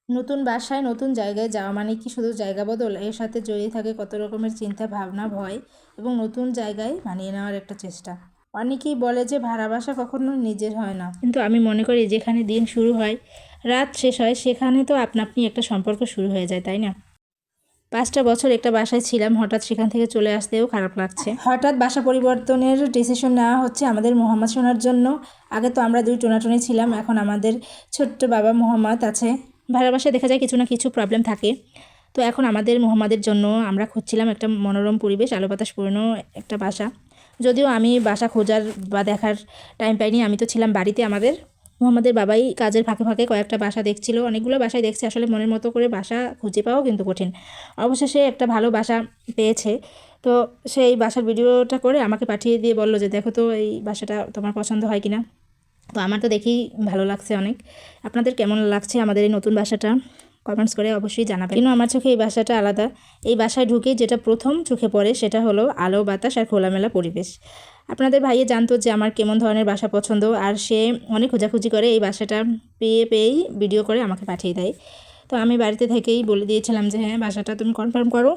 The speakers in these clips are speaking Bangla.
নতুন বাসায় নতুন জায়গায় যাওয়া মানে কি শুধু জায়গা বদল, এর সাথে জড়িয়ে থাকে কত রকমের চিন্তা ভাবনা, ভয় এবং নতুন জায়গায় মানিয়ে নেওয়ার একটা চেষ্টা। অনেকেই বলে যে ভাড়া বাসা কখনো নিজের হয় না, কিন্তু আমি মনে করি যেখানে দিন শুরু হয় রাত শেষ হয় সেখানে তো আপনা আপনি একটা সম্পর্ক শুরু হয়ে যায়, তাই না? 5টা বছর একটা বাসায় ছিলাম, হঠাৎ সেখান থেকে চলে আসতেও খারাপ লাগছে। হঠাৎ বাসা পরিবর্তনের ডিসিশন নেওয়া হচ্ছে আমাদের মোহাম্মদ সোনার জন্য। আগে তো আমরা 2 টোনাটুনি ছিলাম, এখন আমাদের ছোট্ট বাবা মোহাম্মদ আছে। ভাড়া বাসায় দেখা যায় কিছু না কিছু প্রবলেম থাকে, তো এখন আমাদের মোহাম্মদের জন্য আমরা খুঁজছিলাম একটা মনোরম পরিবেশ, আলো বাতাসপূর্ণ একটা বাসা। যদিও আমি বাসা খোঁজার বা দেখার টাইম পাইনি, আমি তো ছিলাম বাড়িতে। আমাদের মোহাম্মদের বাবাই কাজের ফাঁকে ফাঁকে কয়েকটা বাসা দেখছিল, অনেকগুলো বাসায় দেখছে। আসলে মনের মতো করে বাসা খুঁজে পাওয়াও কিন্তু কঠিন। অবশেষে একটা ভালো বাসা পেয়েছে, তো সেই বাসার ভিডিওটা করে আমাকে পাঠিয়ে দিয়ে বললো যে দেখো তো এই বাসাটা তোমার পছন্দ হয় কিনা। তো আমার তো দেখেই ভালো লাগছে অনেক। আপনাদের কেমন লাগছে আমাদের এই নতুন বাসাটা কমেন্টস করে অবশ্যই জানাবেন। কিন্তু আমার চোখে এই বাসাটা আলাদা। এই বাসায় ঢুকেই যেটা প্রথম চোখে পড়ে সেটা হলো আলো বাতাস আর খোলামেলা পরিবেশ। আপনাদের ভাইয়ে জানতো যে আমার কেমন ধরনের বাসা পছন্দ, আর সে অনেক খোঁজাখুঁজি করে এই বাসাটা পেয়েই ভিডিও করে আমাকে পাঠিয়ে দেয়। তো আমি বাড়িতে থেকেই বলে দিয়েছিলাম যে হ্যাঁ বাসাটা তুমি কনফার্ম করো।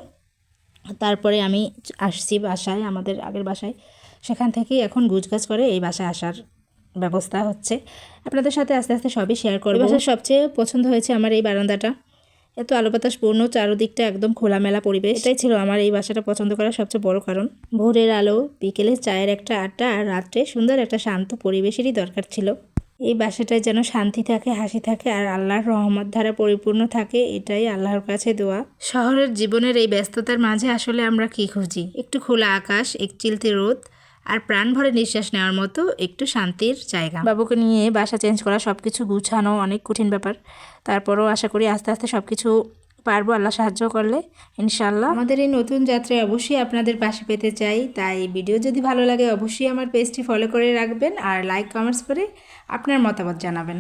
তারপরে আমি আসছি বাসায়, আমাদের আগের বাসায়। সেখান থেকেই এখন গুছগাছ করে এই বাসায় আসার ব্যবস্থা হচ্ছে। আপনাদের সাথে আস্তে আস্তে সবই শেয়ার করব। বাসার সবচেয়ে পছন্দ হয়েছে আমার এই বারান্দাটা, এত আলো বাতাস পূর্ণ, চারদিকটা একদম খোলামেলা পরিবেশ। এটাই ছিল আমার এই বাসাটা পছন্দ করার সবচেয়ে বড় কারণ। ভোরের আলো, বিকেলে চায়ের একটা আড্ডা, আর রাত্রে সুন্দর একটা শান্ত পরিবেশেরই দরকার ছিল। এই বাসাটায় যেন শান্তি থাকে, হাসি থাকে, আর আল্লাহর রহমত ধারা পরিপূর্ণ থাকে, এটাই আল্লাহর কাছে দোয়া। শহরের জীবনের এই ব্যস্ততার মাঝে আসলে আমরা কি খুঁজি? একটু খোলা আকাশ, এক চিলতে রোদ, আর প্রাণ ভরে নিঃশ্বাস নেওয়ার মতো একটু শান্তির জায়গা। বাবুকে নিয়ে বাসা চেঞ্জ করা, সব কিছু গুছানো অনেক কঠিন ব্যাপার। তারপরও আশা করি আস্তে আস্তে সব কিছু পারবো, আল্লাহ সাহায্য করলে ইনশাআল্লাহ। আমাদের এই নতুন যাত্রায় অবশ্যই আপনাদের পাশে পেতে চাই, তাই ভিডিও যদি ভালো লাগে অবশ্যই আমার পেজটি ফলো করে রাখবেন, আর লাইক কমেন্টস করে আপনার মতামত জানাবেন।